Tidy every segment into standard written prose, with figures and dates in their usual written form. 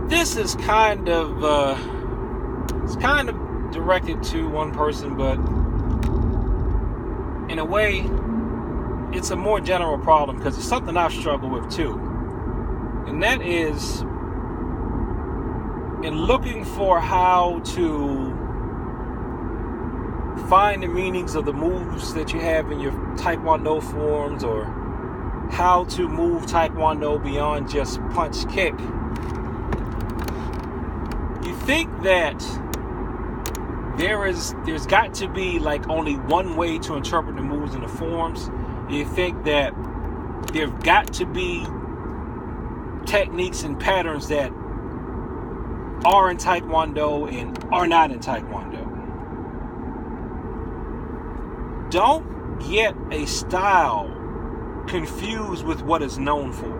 This is it's kind of directed to one person, but in a way, it's a more general problem because it's something I've struggled with too. And that is in looking for how to find the meanings of the moves that you have in your Taekwondo forms, or how to move Taekwondo beyond just punch kick. You think that there's got to be like only one way to interpret the moves and the forms. You think that there've got to be techniques and patterns that are in Taekwondo and are not in Taekwondo. Don't get a style confused with what it's known for.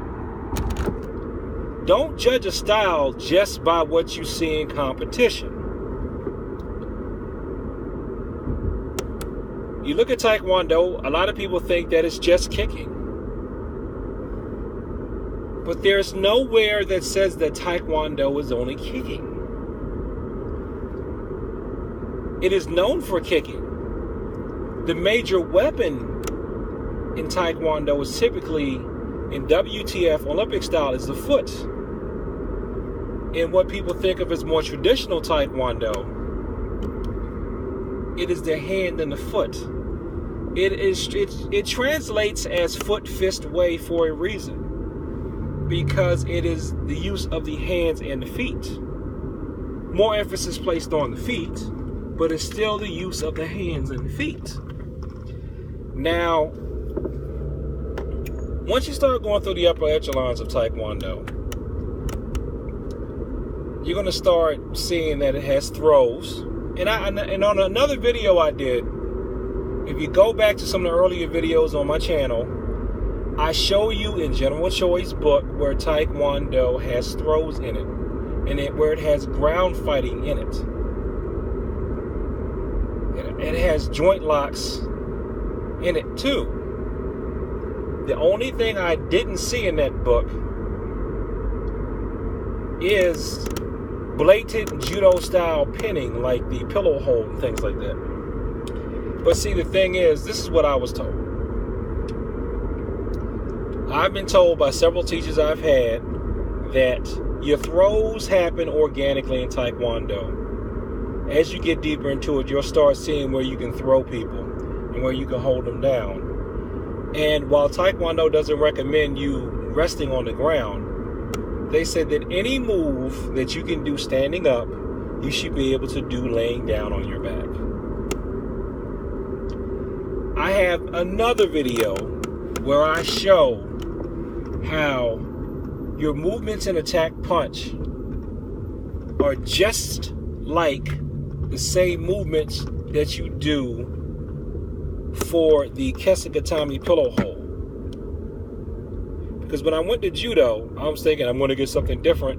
Don't judge a style just by what you see in competition. You look at Taekwondo, a lot of people think that it's just kicking. But there's nowhere that says that Taekwondo is only kicking. It is known for kicking. The major weapon in Taekwondo is typically, in WTF Olympic style, is the foot. And what people think of as more traditional Taekwondo, it is the hand and the foot. It translates as foot, fist, way for a reason, because it is the use of the hands and the feet. More emphasis placed on the feet, but it's still the use of the hands and the feet. Now, once you start going through the upper echelons of Taekwondo, you're going to start seeing that it has throws. And on another video I did, if you go back to some of the earlier videos on my channel, I show you in General Choi's book where Taekwondo has throws in it, and where it has ground fighting in it. It has joint locks in it too. The only thing I didn't see in that book is blatant judo style pinning, like the pillow hold and things like that. But see, the thing is, this is what I was told. I've been told by several teachers I've had that your throws happen organically in Taekwondo. As you get deeper into it, you'll start seeing where you can throw people and where you can hold them down. And while Taekwondo doesn't recommend you resting on the ground, they said that any move that you can do standing up, you should be able to do laying down on your back. I have another video where I show how your movements in attack punch are just like the same movements that you do for the Kesagatami pillow hold. Because when I went to judo, I was thinking I'm going to get something different.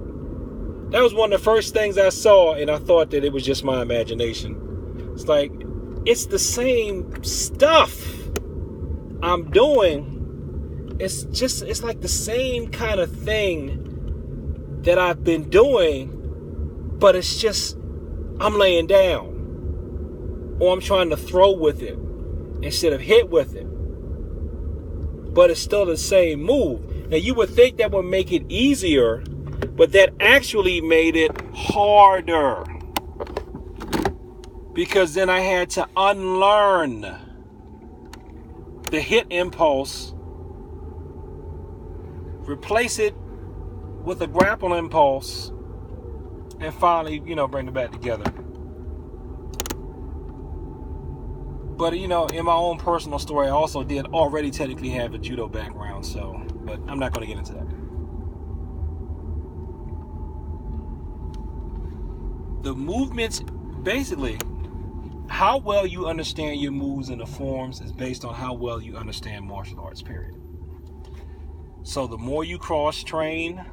That was one of the first things I saw, and I thought that it was just my imagination. It's like, it's the same stuff I'm doing. It's like the same kind of thing that I've been doing, but it's just, I'm laying down, or I'm trying to throw with it instead of hit with it. But it's still the same move. Now, you would think that would make it easier, but that actually made it harder. Because then I had to unlearn the hit impulse, replace it with a grapple impulse, and finally, bring it back together. But, in my own personal story, I also did already technically have a judo background, but I'm not going to get into that. The movements, basically, how well you understand your moves and the forms is based on how well you understand martial arts, period. So the more you cross-train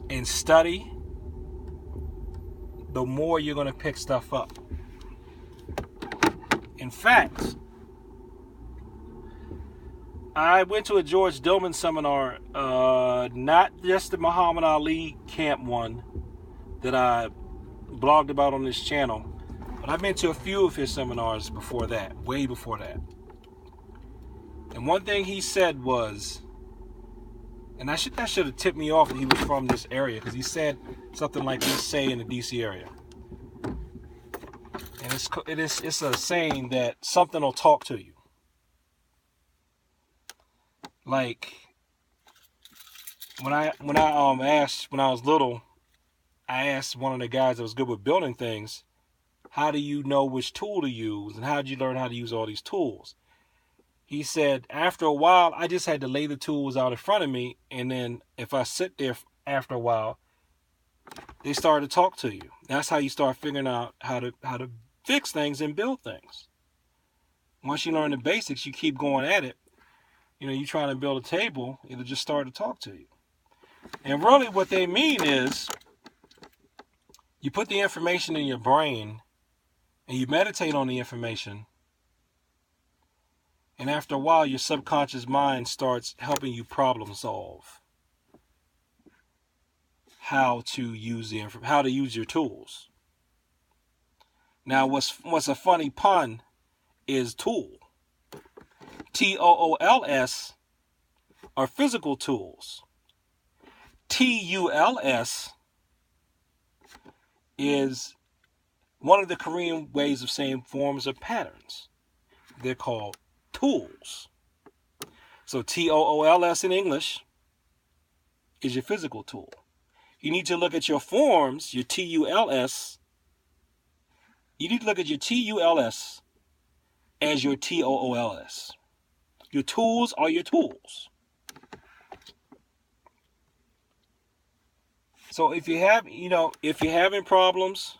and study, the more you're going to pick stuff up. In fact, I went to a George Dillman seminar, not just the Muhammad Ali camp one that I blogged about on this channel, but I've been to a few of his seminars before that, way before that. And one thing he said was, and that should have tipped me off that he was from this area, because he said something like we say in the DC area. And it's a saying that something will talk to you. Like when I was little, I asked one of the guys that was good with building things, how do you know which tool to use, and how did you learn how to use all these tools? He said, after a while, I just had to lay the tools out in front of me, and then if I sit there after a while, they start to talk to you. That's how you start figuring out how to fix things and build things. Once you learn the basics, you keep going at it. You're trying to build a table, it'll just start to talk to you. And really what they mean is, you put the information in your brain, and you meditate on the information, and after a while, your subconscious mind starts helping you problem solve how to use your tools. Now, what's a funny pun is tool. TOOLS are physical tools. TULS is one of the Korean ways of saying forms or patterns. They're called tools. So TOOLS in English is your physical tool. You need to look at your forms, your TULS. You need to look at your TULS as your TOOLS. Your tools are your tools. So if you're having problems,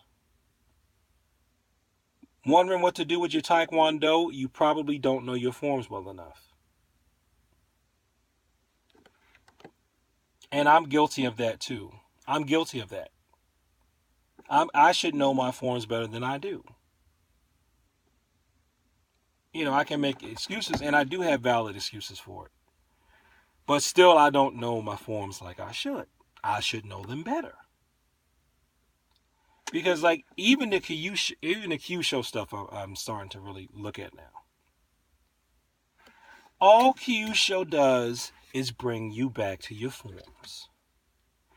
wondering what to do with your Taekwondo, you probably don't know your forms well enough. And I'm guilty of that too. I'm guilty of that. I should know my forms better than I do. I can make excuses, and I do have valid excuses for it. But still, I don't know my forms like I should. I should know them better. Because even the Kyusho stuff, I'm starting to really look at now. All Kyusho does is bring you back to your forms.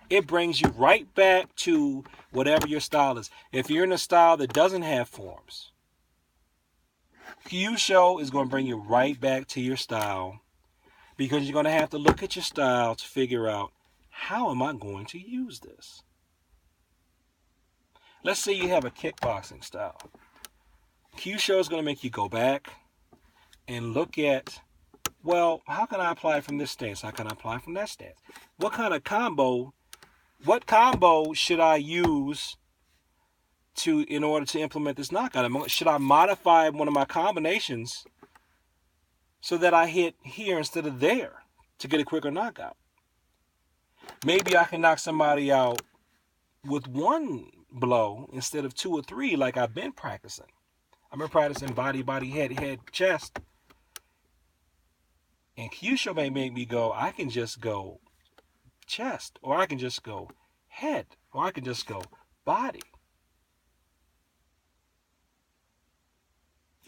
It brings you right back to whatever your style is. If you're in a style that doesn't have forms, Kyusho is going to bring you right back to your style, because you're going to have to look at your style to figure out, how am I going to use this? Let's say you have a kickboxing style. Kyusho is going to make you go back and look at, well, how can I apply from this stance? How can I apply from that stance? What combo should I use in order to implement this knockout? Should I modify one of my combinations so that I hit here instead of there to get a quicker knockout? Maybe I can knock somebody out with one blow instead of 2 or 3 like I've been practicing. I've been practicing body, head, chest. And Kyusho may make me go, I can just go chest, or I can just go head, or I can just go body.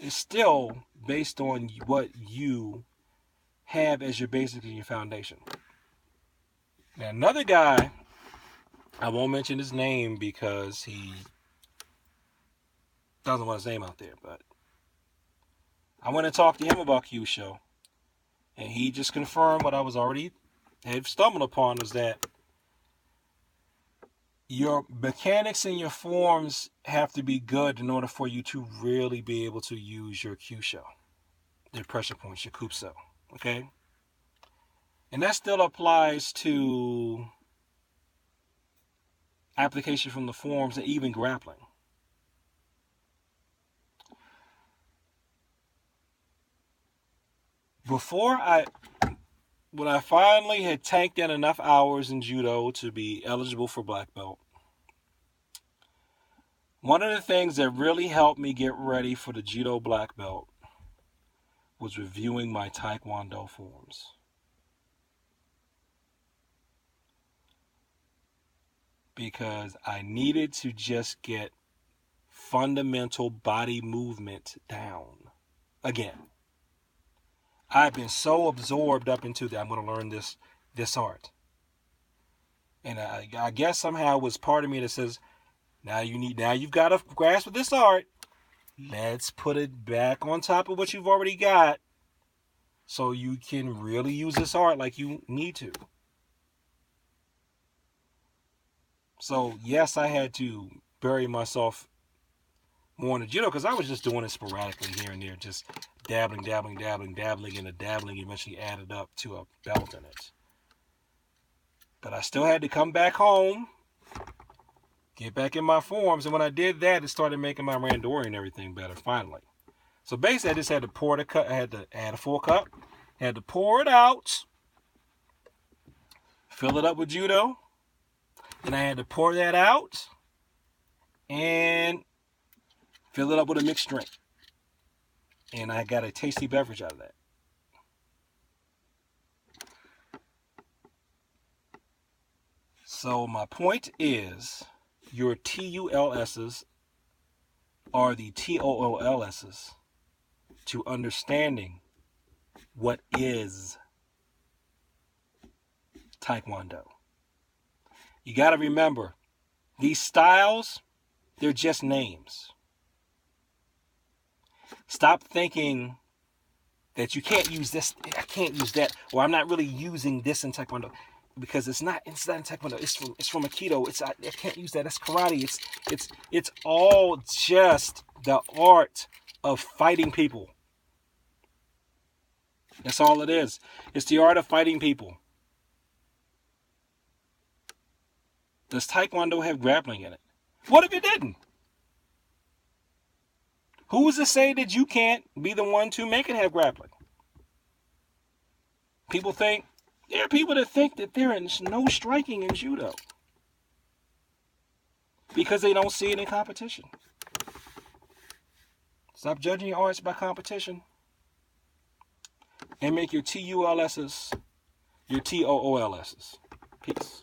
It's still based on what you have as your basic and your foundation. Now, another guy, I won't mention his name because he doesn't want his name out there, but I went and talked to him about Kyusho, and he just confirmed what I was already had stumbled upon, was that your mechanics and your forms have to be good in order for you to really be able to use your Kyusho, your pressure points, your Kupso, okay? And that still applies to application from the forms and even grappling. When I finally had tanked in enough hours in judo to be eligible for black belt, one of the things that really helped me get ready for the judo black belt was reviewing my Taekwondo forms. Because I needed to just get fundamental body movement down. Again, I've been so absorbed up into that I'm going to learn this art. And I guess somehow it was part of me that says, now you've got a grasp of this art. Let's put it back on top of what you've already got so you can really use this art like you need to. So, yes, I had to bury myself more in the judo because I was just doing it sporadically here and there, just dabbling, and the dabbling eventually added up to a belt in it. But I still had to come back home, get back in my forms, and when I did that, it started making my randori and everything better, finally. So basically, I just had to pour the cup. I had to add a full cup, had to pour it out, fill it up with judo, and I had to pour that out and fill it up with a mixed drink. And I got a tasty beverage out of that. So my point is, your TULSs are the TOOLSs to understanding what is Taekwondo. You got to remember, these styles, they're just names. Stop thinking that you can't use this, I can't use that, or I'm not really using this in Taekwondo. Because it's not in Taekwondo. It's from Aikido. I can't use that. That's karate. It's all just the art of fighting people. That's all it is. It's the art of fighting people. Does Taekwondo have grappling in it? What if it didn't? Who is to say that you can't be the one to make it have grappling? There are people that think that there is no striking in judo because they don't see it in competition. Stop judging your arts by competition and make your TULSs your TOOLSs. Peace.